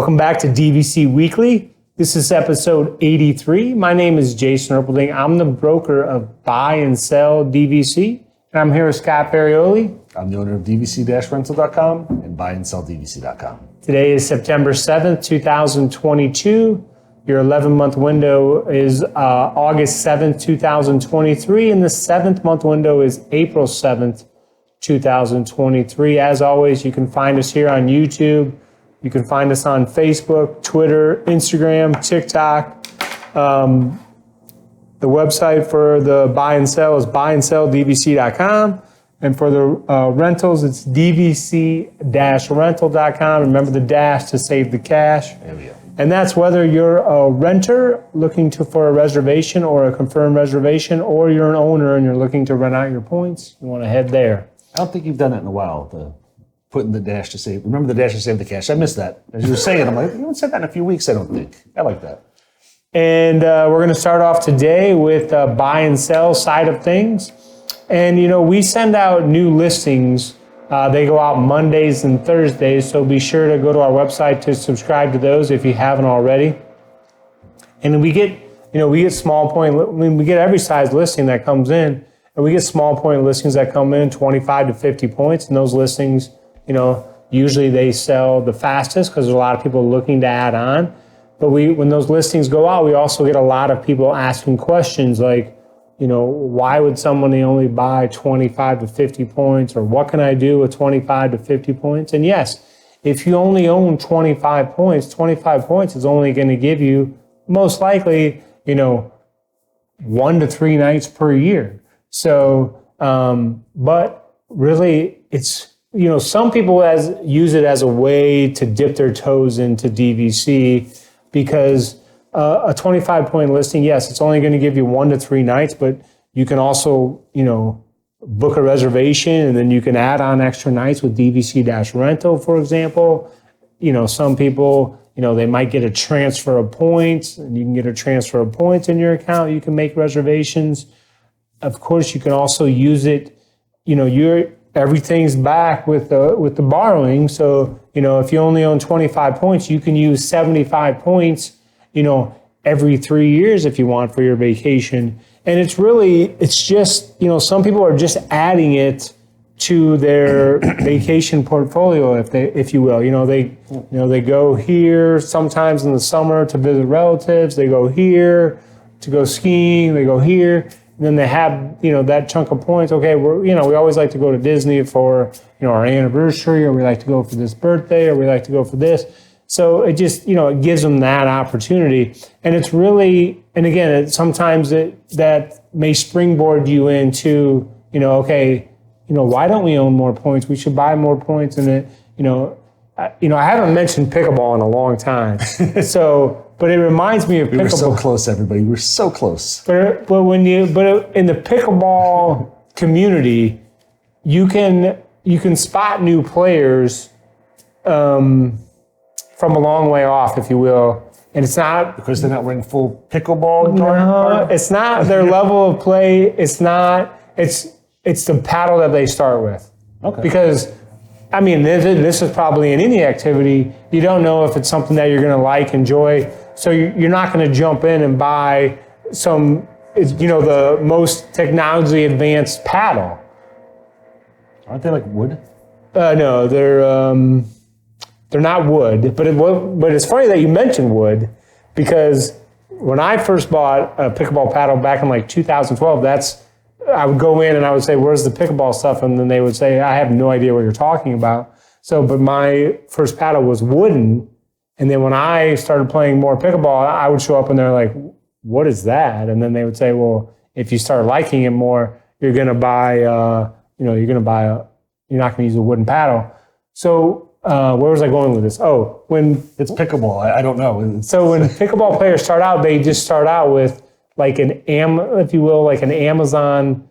Welcome back to DVC Weekly. This is episode 83. My name is Jason Erpelding. I'm the broker of Buy and Sell DVC. And I'm here with Scott Ferrioli. I'm the owner of DVC-Rental.com and Buy and Sell DVC.com. Today is September 7th, 2022. Your 11-month window is August 7th, 2023. And the 7th-month window is April 7th, 2023. As always, you can find us here on YouTube. You can find us on Facebook, Twitter, Instagram, TikTok. The website for the buy and sell is buyandsell.dvc.com. And for the rentals, it's DVC-Rental.com. Remember the dash to save the cash. There we go. And that's whether you're a renter looking for a reservation or a confirmed reservation, or you're an owner and you're looking to rent out your points, you want to head there. I don't think you've done it in a while, putting the dash to save. Remember the dash to save the cash? I missed that. As you were saying, I'm like, you haven't said that in a few weeks, I don't think. I like that. And we're going to start off today with buy and sell side of things. And, we send out new listings. They go out Mondays and Thursdays, so be sure to go to our website to subscribe to those if you haven't already. And we get small point, we get every size listing that comes in, and we get small point listings that come in 25 to 50 points, and those listings, usually they sell the fastest because there's a lot of people looking to add on. But when those listings go out, we also get a lot of people asking questions like, why would somebody only buy 25 to 50 points? Or what can I do with 25 to 50 points? And yes, if you only own 25 points is only going to give you, most likely, 1 to 3 nights per year. So, but really it's, some people use it as a way to dip their toes into DVC because a 25-point listing, yes, it's only going to give you 1 to 3 nights, but you can also, book a reservation and then you can add on extra nights with DVC-Rental, for example. Some people, they might get a transfer of points, and you can get a transfer of points in your account. You can make reservations. Of course, you can also use it, everything's back with the borrowing. So, if you only own 25 points, you can use 75 points, every 3 years if you want for your vacation. And it's just, some people are just adding it to their vacation portfolio, if you will. They go here sometimes in the summer to visit relatives. They go here to go skiing. They go here. And then they have, that chunk of points. Okay, we always like to go to Disney for, our anniversary, or we like to go for this birthday, or we like to go for this. So it just, it gives them that opportunity. And it's really, and again, sometimes that may springboard you into, okay, why don't we own more points? We should buy more points. And I haven't mentioned pickleball in a long time. But it reminds me of pickleball. We were so close, everybody. We were so close. But in the pickleball community, you can spot new players from a long way off, if you will. And it's not because they're not wearing full pickleball gear. No, it's not their level of play. It's not. It's the paddle that they start with. Okay. Because this is probably in any activity. You don't know if it's something that you're going to enjoy. So you're not going to jump in and buy the most technology advanced paddle. Aren't they like wood? No, they're not wood. But it's funny that you mentioned wood, because when I first bought a pickleball paddle back in 2012, I would go in and I would say, "Where's the pickleball stuff?" And then they would say, "I have no idea what you're talking about." But my first paddle was wooden. And then when I started playing more pickleball, I would show up and they're like, "What is that?" And then they would say, "Well, if you start liking it more, you're going to buy, you're not going to use a wooden paddle." So where was I going with this? Oh, when it's pickleball, I don't know. So when pickleball players start out, they just start out with an Amazon,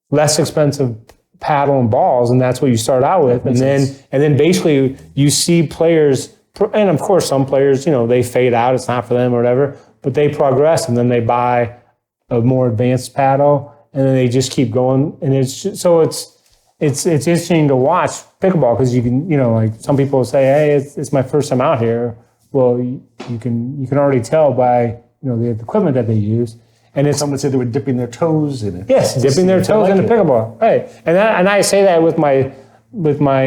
less expensive paddle and balls, and that's what you start out with. And then basically you see players, and of course some players, they fade out, it's not for them or whatever, but they progress and then they buy a more advanced paddle and then they just keep going. And it's it's interesting to watch pickleball because you can, like some people say, hey, it's my first time out here. Well, you can already tell by the equipment that they use. And it's, Some would say they were dipping their toes in it. yes, dipping their toes in the pickleball, right? And I say that with my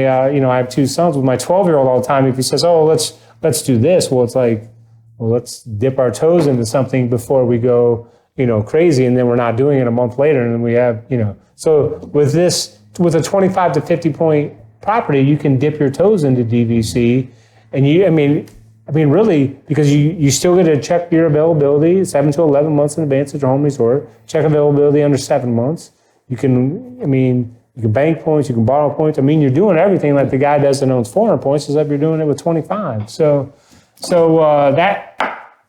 I have two sons. With my 12-year-old all the time, if he says, oh, let's do this, well, it's like, well, let's dip our toes into something before we go crazy, and then we're not doing it a month later, and then we have So with a 25 to 50 point property, you can dip your toes into DVC, and really, because you still get to check your availability 7 to 11 months in advance at your home resort. Check availability under 7 months. You can bank points, you can borrow points. You're doing everything like the guy does that owns 400 points, except you're doing it with 25. So that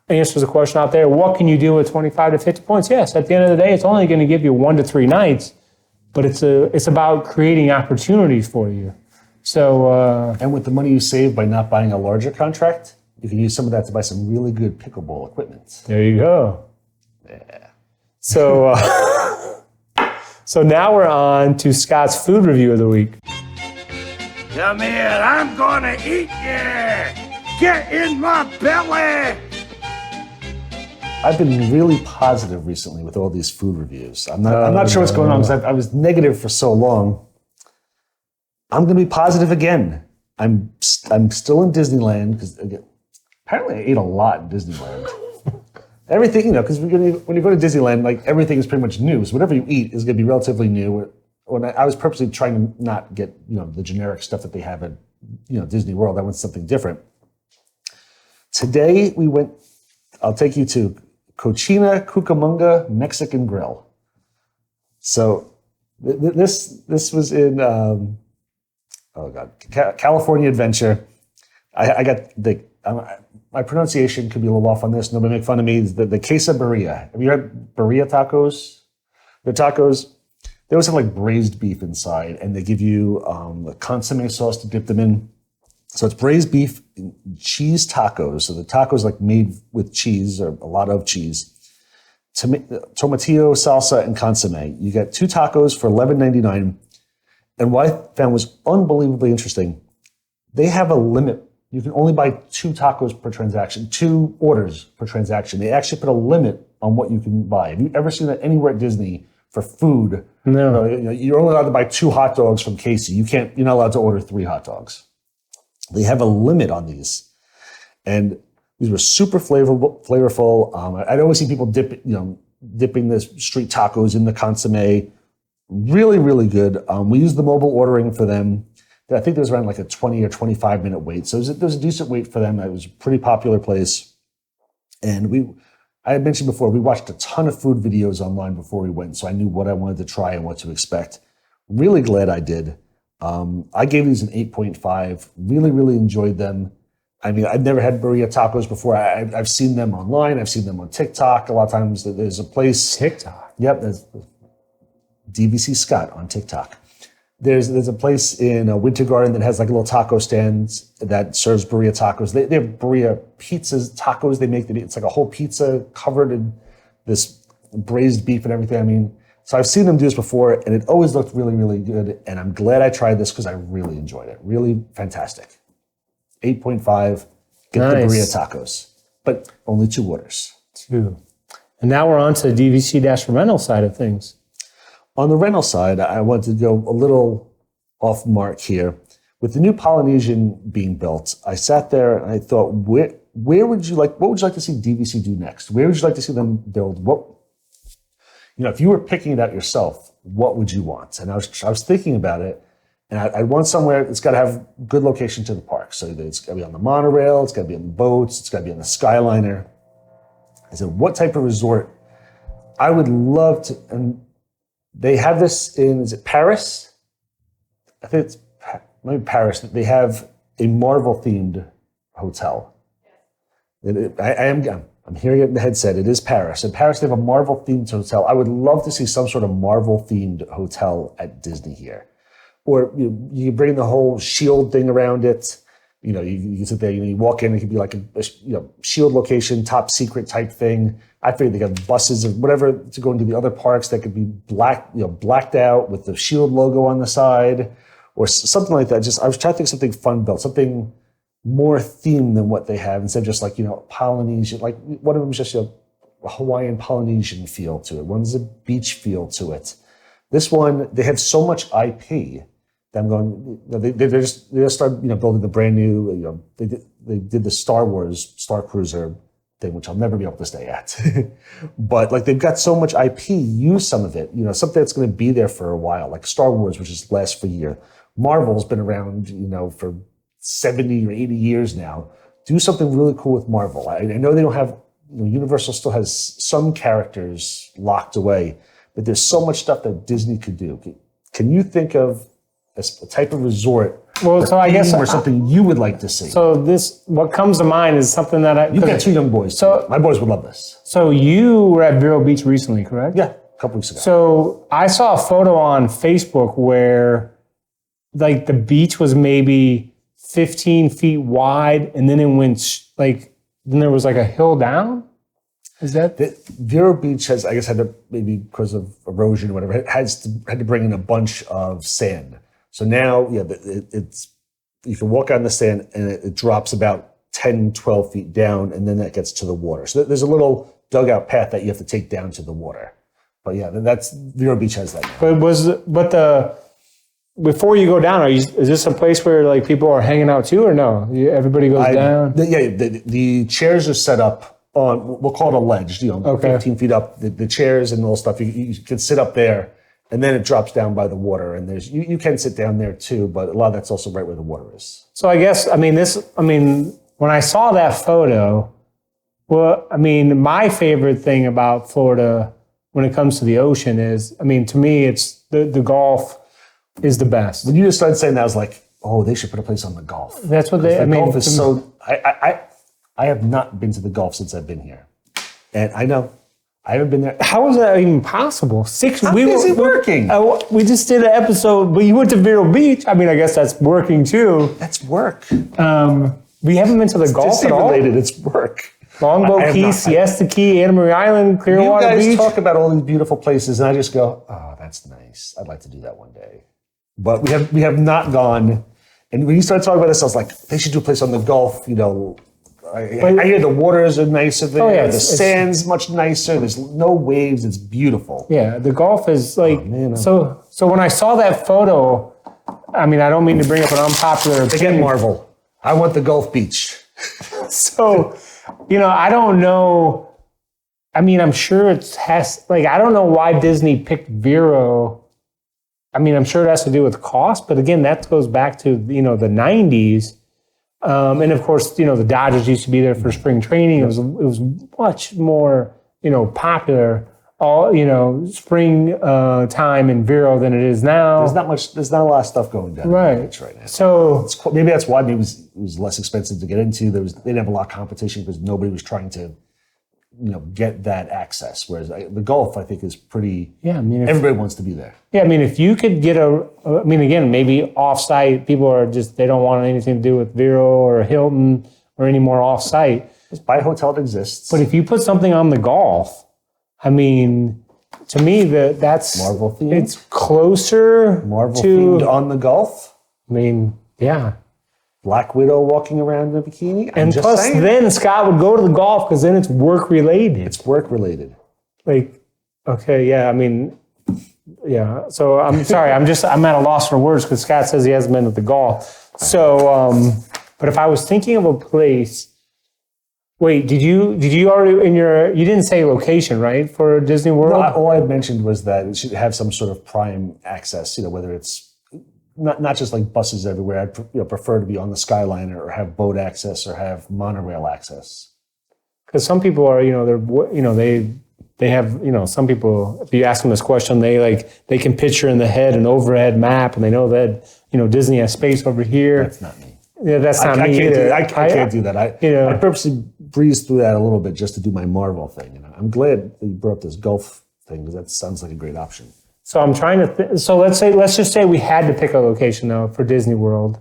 answers the question out there. What can you do with 25 to 50 points? Yes, at the end of the day, it's only going to give you 1 to 3 nights, but it's about creating opportunities for you. So and with the money you save by not buying a larger contract, you can use some of that to buy some really good pickleball equipment. There you go. Yeah. So so now we're on to Scott's food review of the week. Come here, I'm gonna eat you! Get in my belly! I've been really positive recently with all these food reviews. I'm not sure what's going on because I was negative for so long. I'm going to be positive again. I'm still in Disneyland because apparently I ate a lot in Disneyland. Everything, because when you go to Disneyland, like everything is pretty much new. So whatever you eat is going to be relatively new. When I was purposely trying to not get the generic stuff that they have at Disney World. I went something different. Today we went. I'll take you to Cochina Cucamonga Mexican Grill. So this was in California Adventure. I got my pronunciation could be a little off on this. Nobody make fun of me. The queso Birria. Have you had Birria tacos? The tacos, they always have like braised beef inside, and they give you a consomme sauce to dip them in. So it's braised beef and cheese tacos. So the tacos like made with cheese, or a lot of cheese. Tomatillo, salsa, and consomme. You get 2 tacos for $11.99. And what I found was unbelievably interesting, they have a limit. You can only buy 2 tacos per transaction, 2 orders per transaction. They actually put a limit on what you can buy. Have you ever seen that anywhere at Disney for food? No. You're only allowed to buy 2 hot dogs from Casey. You're not allowed to order 3 hot dogs. They have a limit on these. And these were super flavorful. I'd always see people dipping the street tacos in the consomme. Really, really good. We used the mobile ordering for them. I think there was around like a 20 or 25 minute wait. So there was a decent wait for them. It was a pretty popular place. And I had mentioned before, we watched a ton of food videos online before we went. So I knew what I wanted to try and what to expect. Really glad I did. I gave these an 8.5. Really, really enjoyed them. I've never had Birria tacos before. I've seen them online. I've seen them on TikTok. A lot of times there's a place. TikTok? Yep, there's DVC Scott on TikTok. There's a place in Winter Garden that has like a little taco stand that serves Birria tacos. They have Birria pizzas, tacos they make. It's like a whole pizza covered in this braised beef and everything. So I've seen them do this before, and it always looked really, really good. And I'm glad I tried this because I really enjoyed it. Really fantastic. 8.5. Get the Birria tacos, but only 2 orders. 2. And now we're on to the DVC-Rental side of things. On the rental side, I wanted to go a little off mark here. With the new Polynesian being built, I sat there and I thought, what would you like to see DVC do next? Where would you like to see them build? If you were picking it out yourself, what would you want? And I was thinking about it, and I want somewhere that's got to have good location to the park. So it's got to be on the monorail, it's got to be on the boats, it's got to be on the Skyliner. I said, what type of resort? I would love to, and they have this in, is it Paris? I think it's maybe Paris. They have a Marvel-themed hotel. I'm hearing it in the headset. It is Paris. In Paris, they have a Marvel-themed hotel. I would love to see some sort of Marvel-themed hotel at Disney here. Or you bring the whole shield thing around it. You can sit there, you walk in, it could be like a shield location, top secret type thing. I figured they got buses or whatever to go into the other parks that could be blacked out with the Shield logo on the side or something like that. I was trying to think of something fun built, something more themed than what they have instead of just like, Polynesian, like one of them is just a Hawaiian Polynesian feel to it. One's a beach feel to it. This one, they have so much IP that I'm going, they just started, building the brand new, they did the Star Wars Star Cruiser thing, which I'll never be able to stay at. But like they've got so much IP, use some of it, something that's going to be there for a while, like Star Wars, which is last for a year. Marvel's been around, for 70 or 80 years now. Do something really cool with Marvel. I know they don't have, Universal still has some characters locked away, but there's so much stuff that Disney could do. Can you think of a type of resort or something you would like to see? So what comes to mind is something that You've got 2 young boys. So my boys would love this. So you were at Vero Beach recently, correct? Yeah, a couple weeks ago. So I saw a photo on Facebook where like the beach was maybe 15 feet wide and then it went then there was like a hill down. Is that? Vero Beach has, I guess, had to, maybe because of erosion or whatever, had to bring in a bunch of sand. So now, it's you can walk on the sand and it drops about 10, 12 feet down, and then that gets to the water. So there's a little dugout path that you have to take down to the water. But yeah, that's Vero Beach has that now. Before you go down, is this a place where like people are hanging out too, or no? Everybody goes down. The chairs are set up on, we'll call it a ledge. 15 feet up. The chairs and all stuff. You can sit up there, and then it drops down by the water. And there's you can sit down there too, but a lot of that's also right where the water is. So I guess when I saw that photo, my favorite thing about Florida when it comes to the ocean is, to me, it's the golf is the best. When you just started saying that, I was like, oh, they should put a place on the golf. That's what golf is so. I have not been to the golf since I've been here, and I know I haven't been there. How is that even possible? I'm busy working. We just did an episode, but you went to Vero Beach. I guess that's working too. That's work. We haven't been to the golf at all. Related. It's work. Longboat Key, Siesta Key, Anna Marie Island, Clearwater Beach. You guys talk about all these beautiful places, and I just go, oh, that's nice. I'd like to do that one day. But we have not gone. And when you started talking about this, I was like, they should do a place on the Gulf. I hear the waters are nicer there. Oh, yeah, the sand's much nicer. There's no waves. It's beautiful. Yeah, the Gulf is like so. When I saw that photo, I don't mean to bring up an unpopular opinion. Again, Marvel. I want the Gulf Beach. So, I don't know. I'm sure it has. I don't know why Disney picked Vero. I'm sure it has to do with cost, but again, that goes back to the 90s. And of course, the Dodgers used to be there for spring training. It was much more, popular spring time in Vero than it is now. There's not a lot of stuff going down right now. So maybe that's why it was less expensive to get into. They didn't have a lot of competition because nobody was trying to, get that access. Whereas the Gulf, I think, is pretty. Yeah, everybody wants to be there. Yeah, if you could get again, maybe off-site, people are they don't want anything to do with Vero or Hilton or any more off-site. Just buy a hotel that exists. But if you put something on the Gulf, to me, that's Marvel themed. It's closer Marvel themed on the Gulf. Yeah. Black Widow walking around in a bikini. And plus, then Scott would go to the golf because then it's work related. It's work related. Okay, yeah. Yeah. So I'm sorry. I'm at a loss for words because Scott says he hasn't been to the golf. So, but if I was thinking of a place. Wait, did you already you didn't say location, right, for Disney World? No, all I mentioned was that it should have some sort of prime access, whether it's not just like buses everywhere. I'd prefer to be on the Skyliner or have boat access or have monorail access. Because some people are, they have, some people, if you ask them this question, they can picture in the head an overhead map and they know that, Disney has space over here. That's not me. Yeah, that's not me either. I can't do that. I purposely breezed through that a little bit just to do my Marvel thing. I'm glad that you brought up this Gulf thing because that sounds like a great option. So I'm trying to. So let's just say we had to pick a location though for Disney World,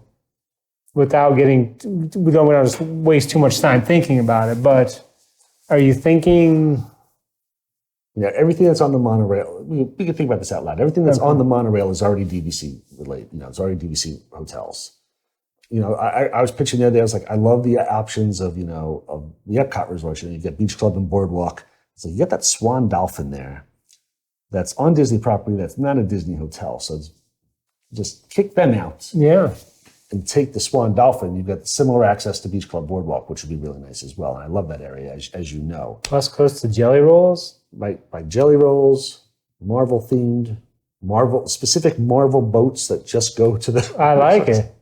without getting. We don't want to waste too much time thinking about it. But are you thinking everything that's on the monorail, we can think about this out loud. Everything that's on the monorail is already DVC related. It's already DVC hotels. I was pitching the other day, I was like, I love the options of, of the Epcot resorts. You get Beach Club and Boardwalk. So you get that Swan Dolphin there that's on Disney property that's not a Disney hotel. So just kick them out. Yeah. And take the Swan Dolphin. You've got similar access to Beach Club Boardwalk, which would be really nice as well. And I love that area, as you know. Plus close to Jelly Rolls. By Jelly Rolls, Marvel themed, specific Marvel boats that just go to the. I like it.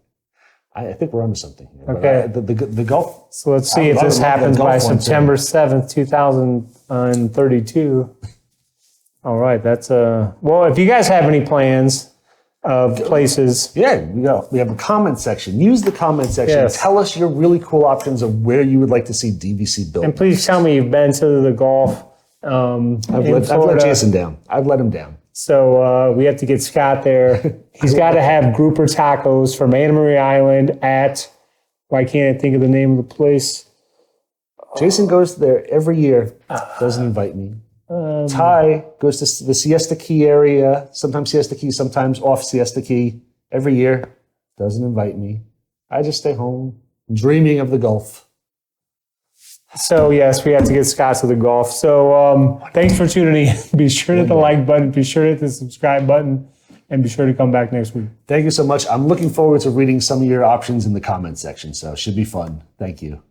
I think we're onto something here. Okay. The Gulf. So let's see if this happens by September 7th, 2032. All right. That's well, if you guys have any plans of places. Yeah, we have a comment section. Use the comment section. Yes. Tell us your really cool options of where you would like to see DVC built. And please tell me you've been to the Gulf. I've let Jason down. I've let him down. So we have to get Scott there. He's got to have grouper tacos from Anna Maria Island at, why can't I think of the name of the place? Jason goes there every year, doesn't invite me. Ty goes to the Siesta Key area, sometimes Siesta Key, sometimes off Siesta Key, every year, doesn't invite me. I just stay home, dreaming of the Gulf. So yes, we have to get Scott to the Gulf. So thanks for tuning in. Be sure to hit the like button, be sure to hit the subscribe button, and be sure to come back next week. Thank you so much. I'm looking forward to reading some of your options in the comment section, so it should be fun. Thank you.